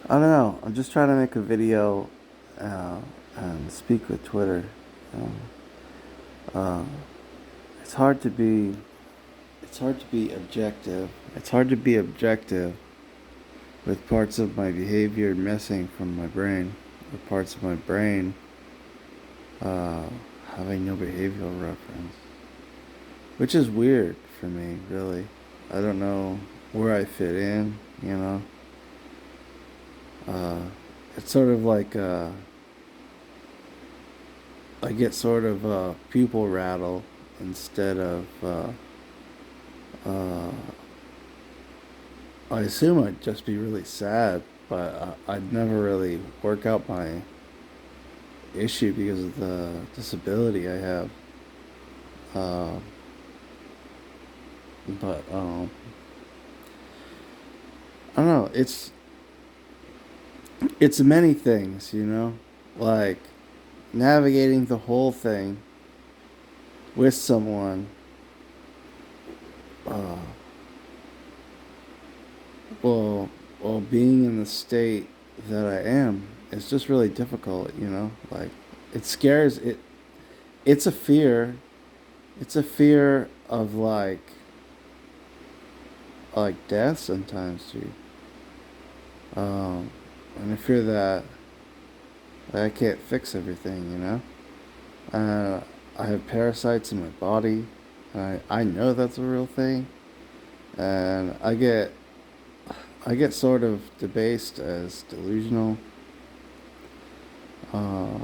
I don't know. I'm just trying to make a video uh, and speak with Twitter. Um, uh, it's hard to be. It's hard to be objective. It's hard to be objective with parts of my behavior missing from my brain, with parts of my brain uh, having no behavioral reference, which is weird for me. Really, I don't know where I fit in. You know, uh, it's sort of like. I get sort of pupil rattle instead of. Uh, I assume I'd just be really sad, but I'd never really work out my issue because of the disability I have. Uh, but I don't know. It's many things, you know, like navigating the whole thing with someone. Uh, Well, being in the state that I am, it's just really difficult, you know? Like, it scares it. It's a fear. It's a fear of like death sometimes too. Um, and I fear that I can't fix everything, you know? I have parasites in my body. I know that's a real thing, and I get sort of debased as delusional. uh,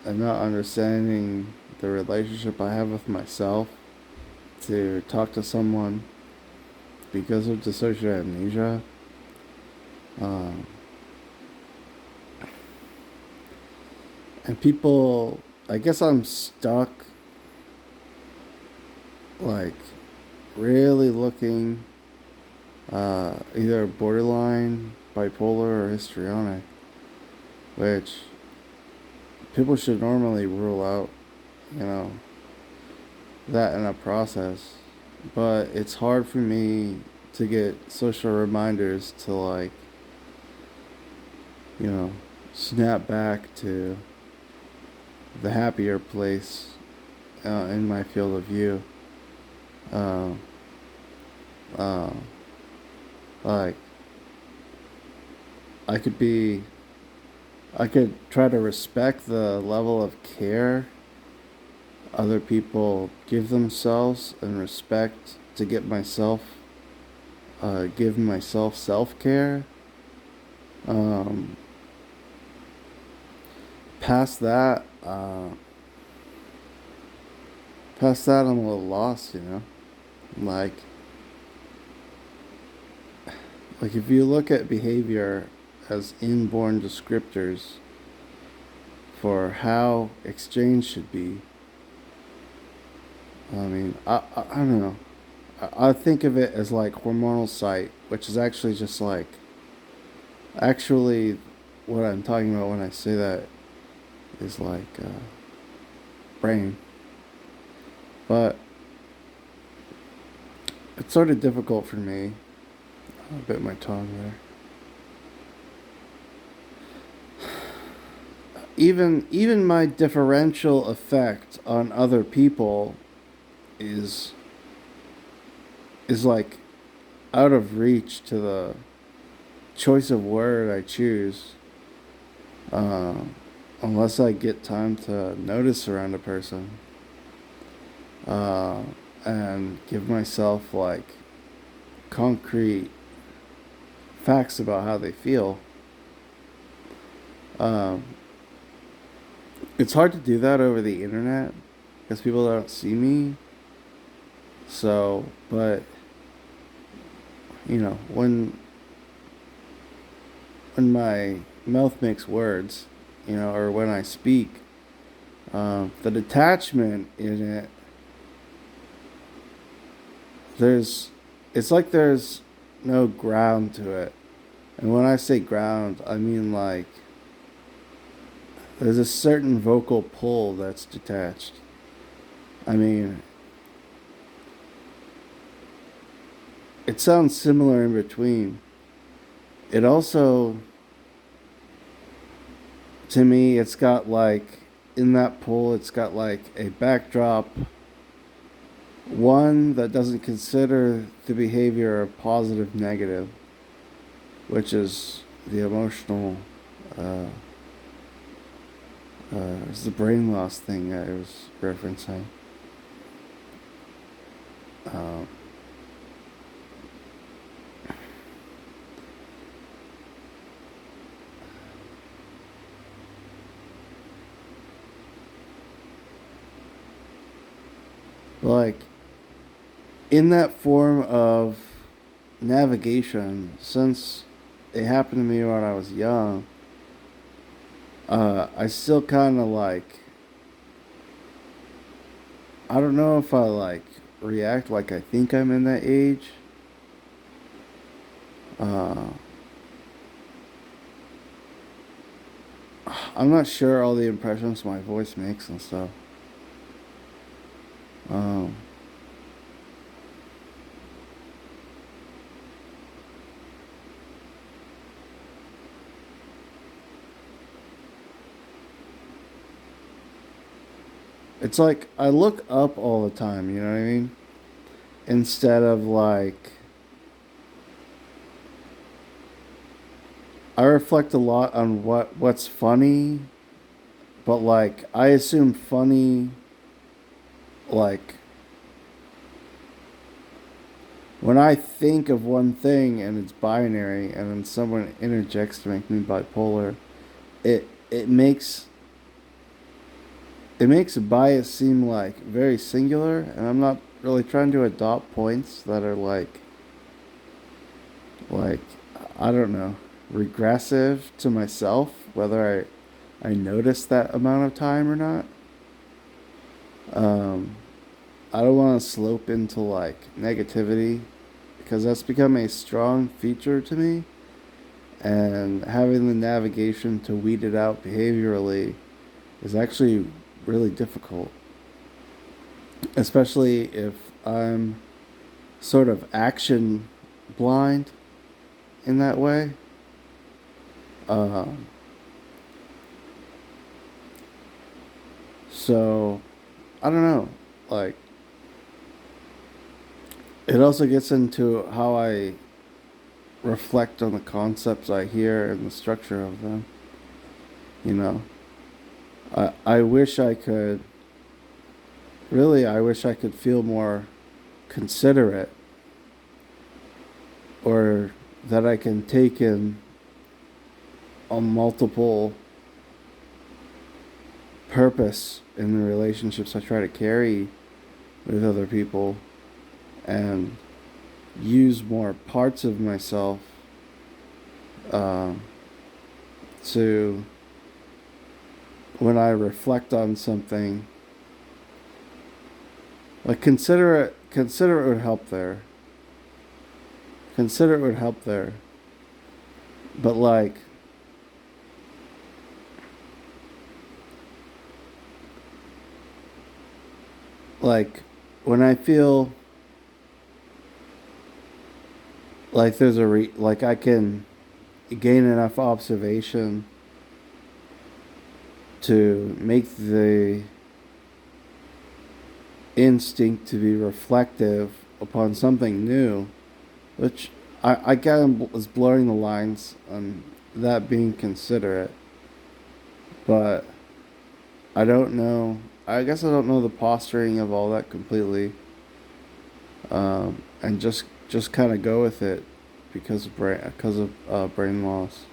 and not understanding the relationship I have with myself to talk to someone because of dissociative amnesia. Um, and people, I guess I'm stuck, like, really looking either borderline, bipolar, or histrionic, which people should normally rule out, you know, that in a process. But it's hard for me to get social reminders to, like, you know, snap back to the happier place in my field of view. Uh, uh, like, I could be, I could try to respect the level of care other people give themselves and respect to give myself self care. Um, past that, I'm a little lost, you know? Like, if you look at behavior as inborn descriptors for how exchange should be, I mean, I don't know. I think of it as like hormonal site, which is actually just like, actually, what I'm talking about when I say that is like brain. But it's sort of difficult for me. I bit my tongue there. Even my differential effect on other people is like out of reach to the choice of word I choose, uh, unless I get time to notice around a person, uh, and give myself like concrete facts about how they feel. Um, it's hard to do that over the internet because people don't see me. So, but you know, when my mouth makes words, you know, or when I speak, the detachment in it, there's, it's like there's no ground to it. And when I say ground, I mean like there's a certain vocal pull that's detached. I mean, it sounds similar in between. It also to me, it's got like, in that poll, it's got like a backdrop, one that doesn't consider the behavior a positive, negative, which is the emotional, uh, it's the brain loss thing I was referencing. Um, like, in that form of navigation, since it happened to me when I was young, I still kind of like, I don't know if I like react like I think I'm in that age. Uh, I'm not sure all the impressions my voice makes and stuff. Um, it's like I look up all the time, you know what I mean? Instead of like, I reflect a lot on what's funny, but like I assume funny, like when I think of one thing and it's binary and then someone interjects to make me bipolar, it makes bias seem like very singular, and I'm not really trying to adopt points that are like I don't know, regressive to myself, whether I notice that amount of time or not. Um, I don't want to slope into like negativity because that's become a strong feature to me, and having the navigation to weed it out behaviorally is actually really difficult, especially if I'm sort of action blind in that way. Um, so I don't know. Like, it also gets into how I reflect on the concepts I hear and the structure of them. You know, I wish I could, really, I wish I could feel more considerate, or that I can take in a multiple purpose in the relationships I try to carry with other people, and use more parts of myself uh, to, when I reflect on something, like consider it would help there. Consider it would help there. But like when I feel like there's like I can gain enough observation to make the instinct to be reflective upon something new, which I kind of was blurring the lines on that being considerate, but I don't know. I guess I don't know the posturing of all that completely, and just kind of go with it because of brain loss.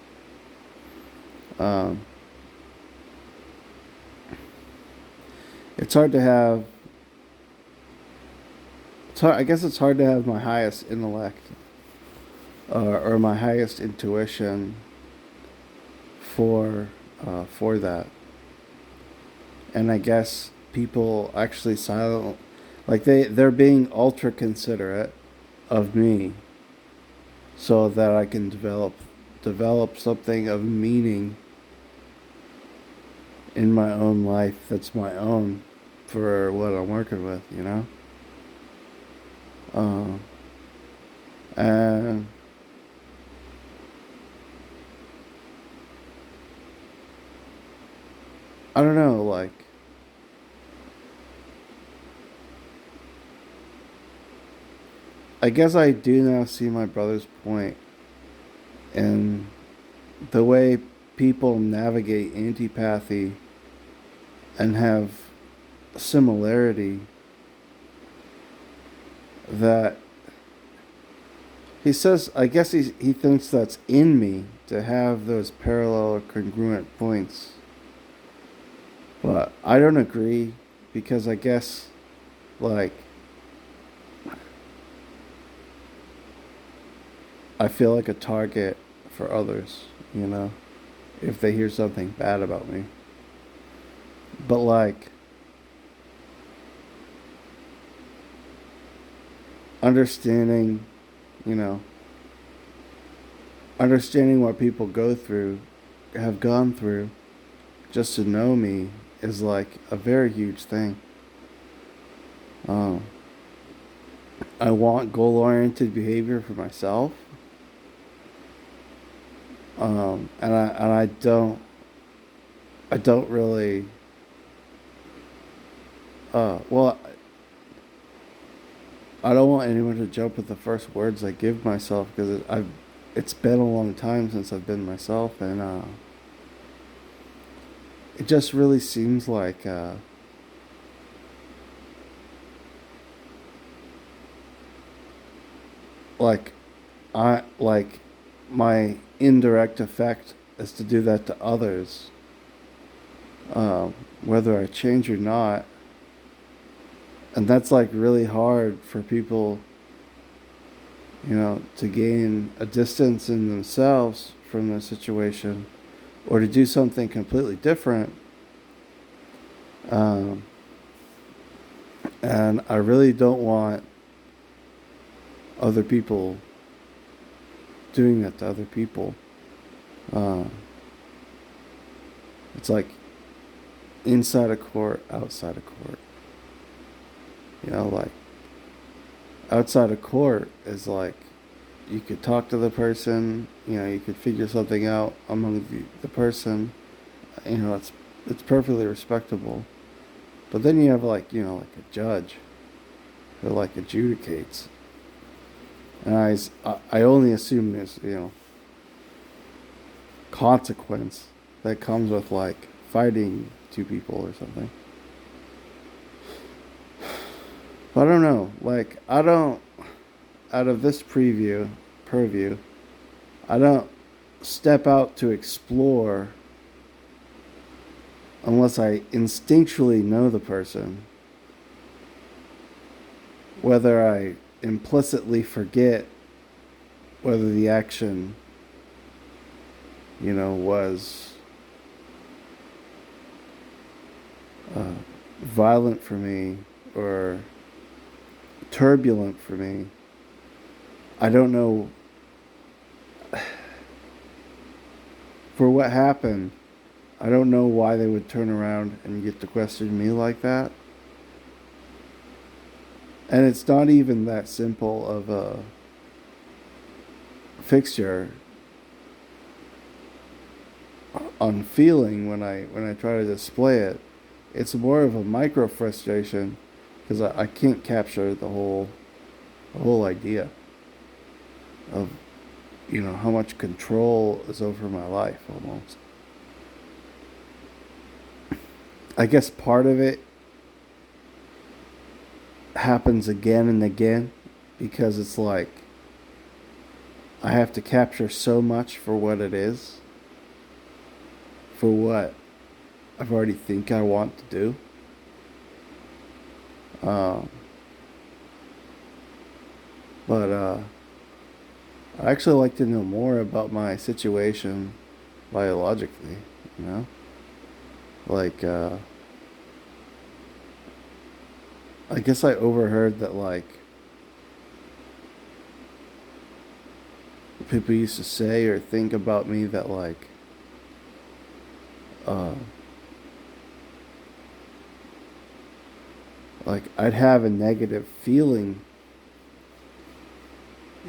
Um, it's hard to have. I guess it's hard to have my highest intellect or my highest intuition for that. And I guess people actually silent, like they're being ultra considerate of me so that I can develop something of meaning in my own life that's my own for what I'm working with, you know? Uh, and I don't know, like, I guess I do now see my brother's point in the way people navigate antipathy and have similarity, that he says, I guess he thinks that's in me to have those parallel or congruent points. But I don't agree, because I guess, like, I feel like a target for others, if they hear something bad about me. But, like, understanding, you know, understanding what people go through, have gone through, just to know me is like a very huge thing. Um, I want goal-oriented behavior for myself, and I don't really. Well, I don't want anyone to jump at the first words I give myself, because it's been a long time since I've been myself, and it just really seems like like my indirect effect is to do that to others, whether I change or not. And that's like really hard for people, to gain a distance in themselves from the situation, or to do something completely different. Um, and I really don't want other people doing that to other people. Uh, it's like inside a court, outside a court. Like outside of court is like you could talk to the person, you could figure something out among the person, it's perfectly respectable. But then you have like a judge who like adjudicates, and I only assume there's consequence that comes with like fighting two people or something. But I don't know. Like, I don't, out of this purview, I don't step out to explore unless I instinctually know the person. Whether I implicitly forget whether the action, was violent for me or turbulent for me. I don't know. For what happened, I don't know why they would turn around and get to question me like that. And it's not even that simple of a fixture on feeling when I try to display it. It's more of a micro frustration, because I can't capture the whole idea of how much control is over my life almost. I guess part of it happens again and again, because it's like I have to capture so much for what it is, for what I've already think I want to do. Um, but I actually like to know more about my situation biologically, you know? Like, I guess I overheard that, like, people used to say or think about me that, uh, like I'd have a negative feeling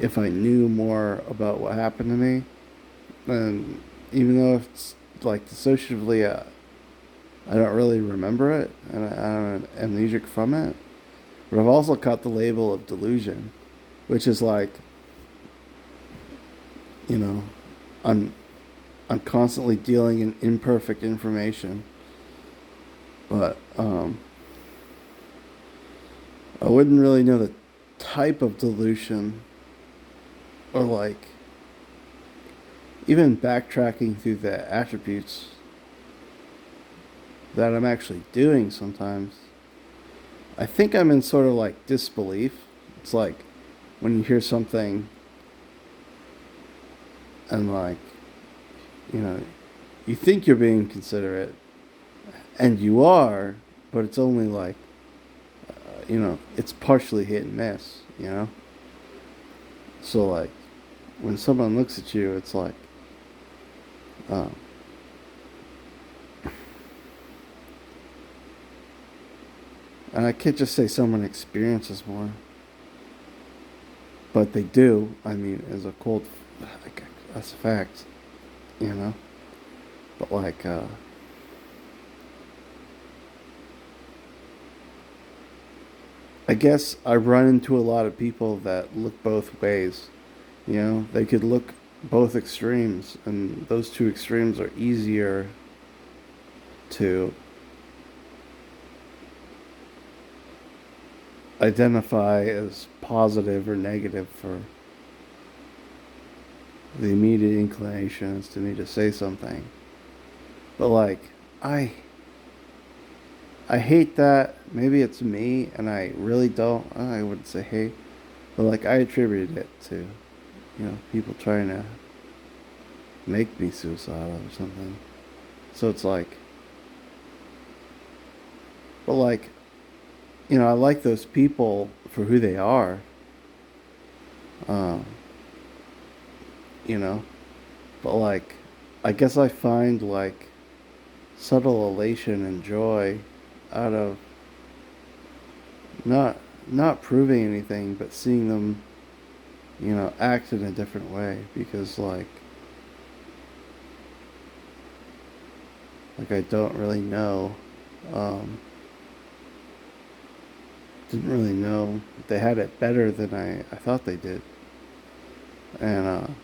if I knew more about what happened to me. And even though it's like dissociatively, I don't really remember it, and I'm amnesic from it. But I've also caught the label of delusion, which is like, you know, I'm I'm constantly dealing in imperfect information, but I wouldn't really know the type of delusion or like even backtracking through the attributes that I'm actually doing sometimes. I think I'm in sort of like disbelief. It's like when you hear something and like, you know, you think you're being considerate and you are, but it's only like, it's partially hit and miss, you know? So like when someone looks at you, it's like, um, and I can't just say someone experiences more, but they do. I mean, as a cold, like, that's a fact, you know? But like, I guess I run into a lot of people that look both ways. You know, they could look both extremes, and those two extremes are easier to identify as positive or negative for the immediate inclinations to me to say something. But like, I I hate that. Maybe it's me, and I really don't. I wouldn't say hate, but like I attributed it to, people trying to make me suicidal or something. So it's like, but like, I like those people for who they are. Um, you know, but like, I guess I find like subtle elation and joy out of not not proving anything, but seeing them, act in a different way because like I don't really know, um, didn't really know they had it better than I thought they did, and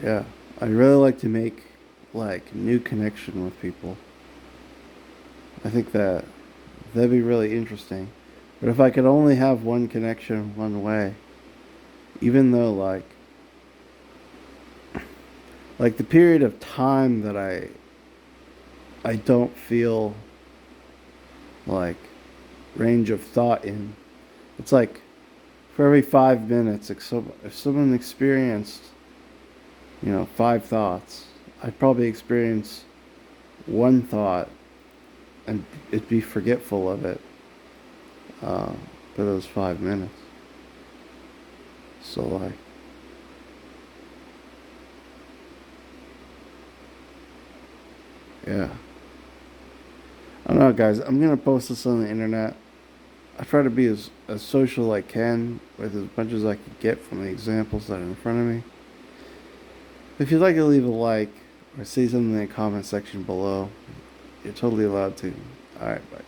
yeah, I really like to make like new connection with people. I think that'd be really interesting. But if I could only have one connection one way, even though like the period of time that I don't feel like range of thought in, it's like for every 5 minutes, if someone experienced, five thoughts, I'd probably experience one thought and it'd be forgetful of it uh, for those 5 minutes. So like, yeah, I don't know, guys. I'm gonna post this on the internet. I try to be as social as I can with as much as I can get from the examples that are in front of me. If you'd like to leave a like or say something in the comment section below, you're totally allowed to. Alright, bye.